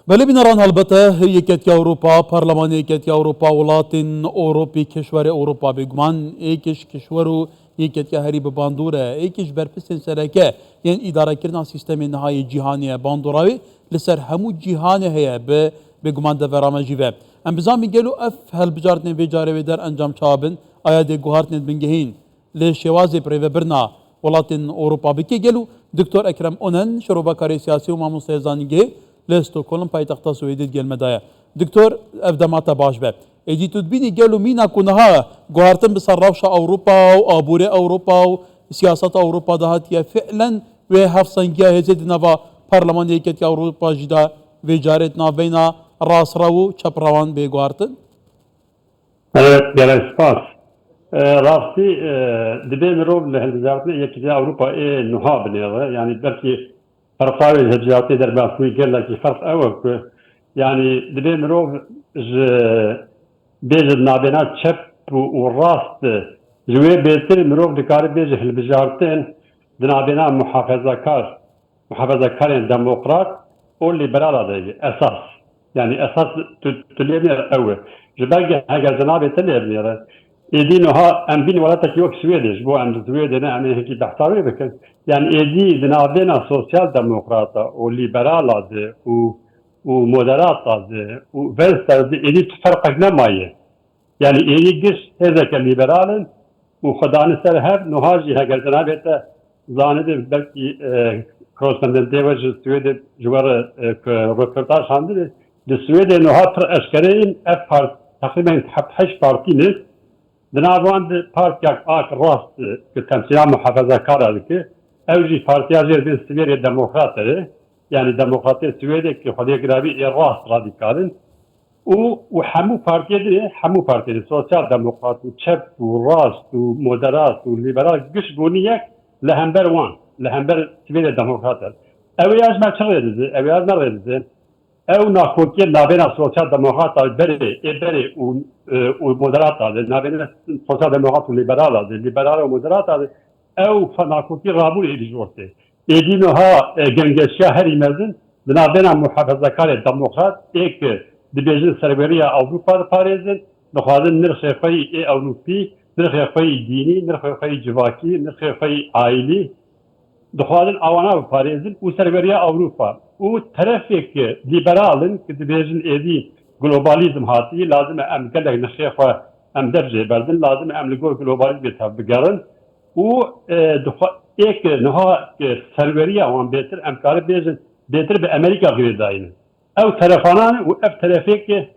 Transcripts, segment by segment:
بله بینران البته یکیت اروپا پارلمان یکیت اروپا ولاتین اوروپی کشور اروپا بگمان یکیش کشور و یکیت هری به باندوره یکیش برپسین سرکه یعنی اداره کردن سیستم نهایی جهانی باندوراوی لسر همو جهانی هیا به بگمان دورامه جیوه ام بزام میگلو اف هل بجارتن و جاره در انجام چابن آیا دی گوهارتن بنگهین لشوازی پریو برنا ولاتین اروپا بکی گلو دکتر اکرم اونن شروع کاری سیاسی و مامون سیزانیگه لاستوكولم پایتخت سوئدی گل مدایا دکتر افدامات باش به ایدی تدبینی گلو مینا کنها گوهرتن بسراوش اوروبا و آبوری اوروبا و سیاست اوروبا دهاتیه فعلا و هفسنگیه هزید نوا پارلمان یکیت اوروبا جدا و جارت نابینا راس راو چپ روان به گوهرتن Evet, gelen spas. Rasti dibin rol lehzatne yekide Avrupa nuha biniyor. Yani belki farklı lehzatı der basmayı gelen ki fark avuk. Yani dibin rol bejid nabena çep u rast jwe betir mirov dikari bejid lehzatın nabena muhafazakar demokrat o liberal adayı esas. Yani esas tüleniyor avuk. جبرجة هاجر جنابي تلعب إيدينو ها أم بين ولا تكيوك سويدش بو أم سويدنا أم هيك بحثاوي بكن يعني إيدي جنابنا سوسيال ديمقراطا وليبرالا ومودرات وفلسطة إيدي تفرقك نمايه يعني إيدي قش هذا كليبرال وخدان سر هب نهاجي هاجر جنابي زاند بلكي كروسندن تيوج سويد جوار ركرتاش هندل السويد نهار أشكرين أفر تقريبا 8 بارتينه دناباند بارتياك آك راست كتمثيل محافظة كارالك أوجي بارتيا جير بين السويد الديمقراطية يعني الديمقراطية السويدية كخدية قرابي راست راديكالين وحمو بارتيا سوسيال ديمقراط وشب وراست ومودرات وليبرال قش بونيك لهمبر وان لهمبر السويد الديمقراطية أوياج ما تشغل أوياج ما غير او ناکوکی نابینا سوسیال دموکرات بری و مدرات نابینا سوسیال دموکرات و لیبرال و مدرات او ناکوکی رابول ایجورته ایدینو ها گنگشیا هری مزن نابینا محافظه‌کار دموکرات ایک دیبیجن سربریا اوروپا پاریزن نخوادن نرخ فای اوروپی نرخ فای دینی نرخ فای جواکی نرخ فای عائلی دخوادن آوانا پاریزن و سربریا اوروپا و طرفك ليبرالن كتبيجن ايدي جلوباليزم هاتي لازم ام قالك نخيفه ام درجه بردن لازم ام لقول جلوباليزم بقرن و ايك نها سروريا وان بيتر ام كار بيجن بيتر بامريكا غير داين او طرفانان و اف طرفك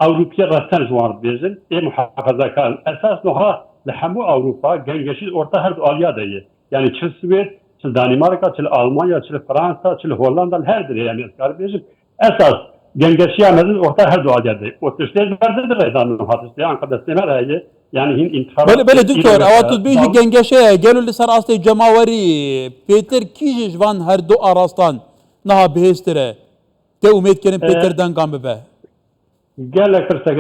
اوروبيا رستن جوان بيجن اي محافظه كان اساس نها لحمو اوروبا جنجشي orta her alya dayı yani çıl Suveyt çıl Danimarka, çıl Almanya, çıl Fransa, çıl Hollanda her biri yani kardeşim esas gengeşiyemedin orta her doğa geldi. O tüşteyiz verdidir reydanın hadisi ankada semer yani hin intifada. بله دکتر اواتو بیجی گنگشه گلو لسر آسته جماوری پیتر کیجش وان هر دو آراستان نها بهستره te umid kerim Peter Dengam be. Gelek kırsak.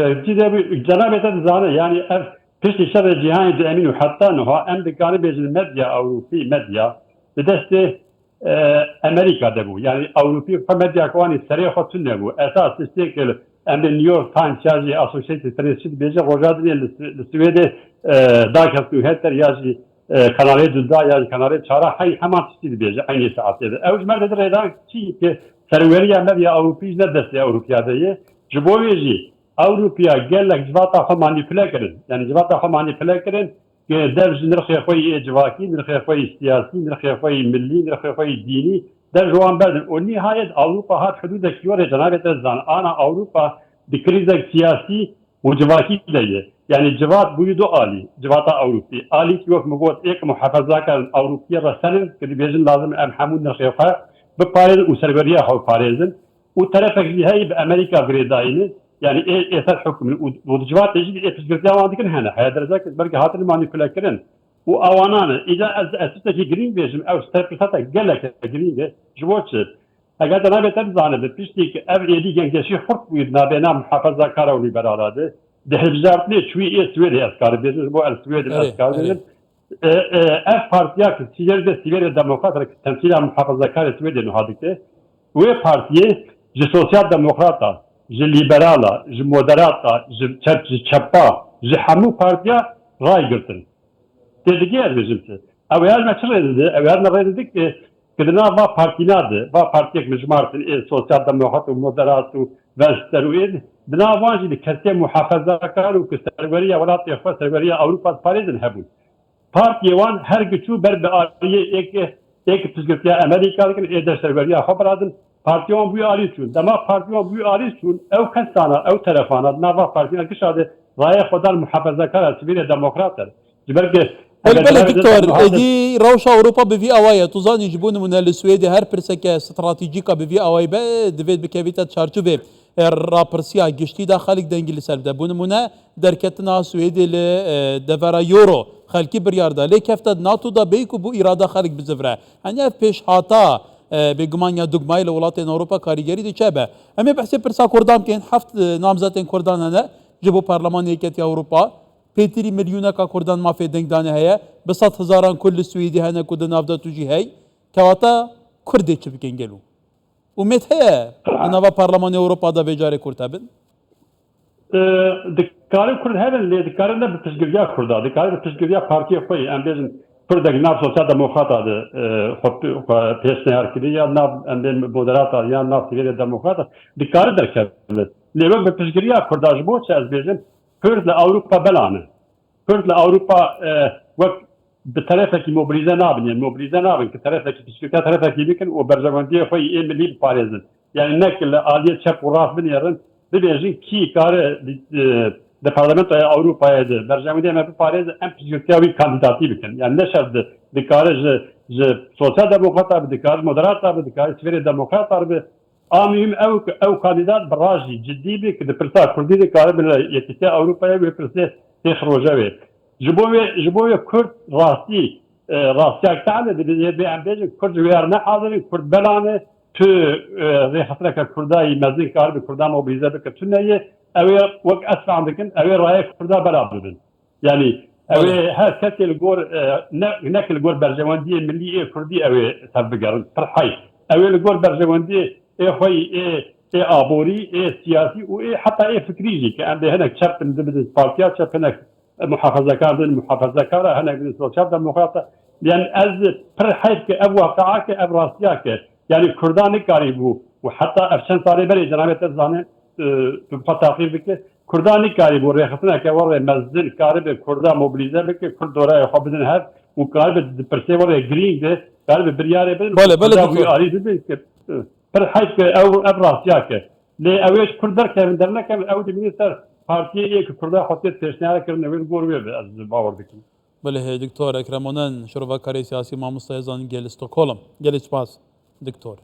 Cenab-ı zane yani pişti şer cihanı eminu hatta nuha em dikani bezin medya Avrupi medya dedeste Amerika'da bu. Yani Avrupi medya kavani seriye hatun ne bu. Esas istekel em de New York Times yazı Associated Press bece rojadın Sivede dakikası heter yazı kanale düzda yazı kanale çara hay hemen sizi bece aynı saatte. Evcmer de redan ki serveriya medya Avrupi ne deste Avrupa'da جبویجی اروپیا گلک جواتا خو مانیپوله کردن یعنی جواتا خو مانیپوله کردن که درج نرخ خوی اجواکی نرخ خوی سیاسی نرخ خوی ملی نرخ خوی دینی در جوان بدن و نهایت اروپا هات حدود کیور جنابت زان انا اروپا بکریز سیاسی و جواکی دیه یعنی جوات بویدو عالی جواتا اروپی عالی که وقت مگوت یک محافظه کردن اروپی رسالن که بیشتر لازم ام حمود نرخ خوی بپارن و سربریه خو پارزن وطرفك هاي بامريكا غريداين يعني اثر حكم والجوات تجي تجي عندك هنا هذا رزاك بركه هات المانيبيولا كرن واوانانا اذا اسستك جرين بيجم او ستربتاتا قالك جرين جواتش اگر انا بتزعل بتشتيك ابيدي جنجشي حق ويدنا بين محافظه كارا وليبرالاده ده هجرتني شوي سويدي اسكار بيجم بو السويد اسكار بيجم اف بارتياك سيجر ديمقراط تمثيل محافظه كارا سويدي نهادكه و partiye ji sosyal demokrata, ji liberala, ji moderata, ji çepa, ji hemû partiya ray girtin. Têdikê ez bêjim te. Ew ê me çi rê dide? Ew ê me rê didik kirina va partîna de, va partiyek mijmartin ê sosyal demokrat û moderat û venster û ê di nav wan jî di kesiyê muhafezakar û ku serweriya welatê xwe serweriya Ewropa parêzin hebûn. Partiye wan her giçû ber bi aliyê êk pizgirtiya Amerîka dikin ê de serweriya xwe biradin. Partiye wan bûye alî çûn. Dema partiye wan bûye alî çûn ew kesana, ew terefana di nava partiyana gişa de raya xwe dan muhafezakar sivîlê demokrat er. Ji ber ki بله دکتۆر ئەدی ڕەوشە ئەوروپا بڤی ئەوایە توزانی ji بوون منە li Swêdê her pirseke stratîjîka bivî awayî be divêt bikevîte çarçûvê rapirsiya giştî da xelk dengî li ser de bûn mune derketina Swêdê li devera Euro xelkî biryar da lê kefte NATO da bêyî ku bû îrada xelk bizivre henî ev pêşhata bêgumanya dugmayê li welatên Ewropa karîgerî diçe be em ê behsê pirsa Kurdan bikên heft namzetên Kurdan hene ji bo Parlemanê Yekîtiya Ewropa پێتری ملیونەکە کوردان مافێ دەنگدانە هەیە بە 100,000 کورد لە سوێدی هەنە کو di navda tu jî hey kewata Kurdê çi bikin gelo umêt heye di nava Parlemanê Ewropa da vê carê Kurd hebin dikarin Kurd hebin lê dikarin ne bi piştgiriya Kurda dikarin bi piştgiriya partiyê xwe em bêjin Kurdek nav sosyal demokrata de pêşniyar kiriye ya nav em bên moderata ya nav sivêlê demokrata dikarin derkevin lê wek bi piştgiriya Kurda ji bo çi ez bêjim Kurd li Ewropa belanê. Kurd li Ewropa wek bi terefekî mobilize nabin, yani mobilize nabin ki terefekî piştgiriya terefekî bikin û berjewendiyê xwe ê millî biparêzin. Yani nek li aliyê çep û rast binêrin, bibêjin kî kare di Parlamentoya Ewropayê de berjewendiyê me biparêzin em piştgiriya wî kandidatî bikin. Yani ne şert dikare ji sosyal demokrata bi dikare moderata bi dikare sivêlê demokrata bi Amîm ew kandidat bi rajî ciddî bê ki di pirsa Kurdî dikare bi Yekîtiya Ewropayê wê pirsê têx rojevê. Ji bo wê Kurd rastî rastiyek tane dibê em bêjin Kurd ji wêr nehazirin Kurd belanê tu rêxistineke Kurdayî mezin kar bi Kurdan mobilize bike tu neyê ew ê wek esfan dikin ew ê raya Kurda bela bibin. Yani ew ê her kesê li gor nek li gor berjewendiyê millî ê Kurdî ew ê ser bigerin pir hay. Ew ê li gor berjewendiyê xwe ê aborî ê siyasî û ê heta ê fikrî jî ki em dê hinek çep bin dibidin partiya çep hinek muhafezekar bin muhafezekara hinek bin sosyal demokrata yani ez pir heyf ki ev waqi'a ki ev rastiya ki yani Kurdan nikarî bû û heta ev çend salê berê cenabê te zanê tu xwe taqîr bike Kurdan nikarî bû rêxistineke warê mezin karî bi Kurda mobilize bike Kurd doraya xwe bidin hev û karî bi di pirsê warê girîng de karî bi biryarê bidin alî dibin ki پر حیث که او ابراز که لی اویش کردر که من در نکم او دیگه سر پارتیه یک کرده خاطر تشنیار کردن ویل گورویه از باور بکنم. بله دکتر اکرمانن شروع کاری سیاسی ماموستای زن گل استکهلم گل اسپاس دکتر.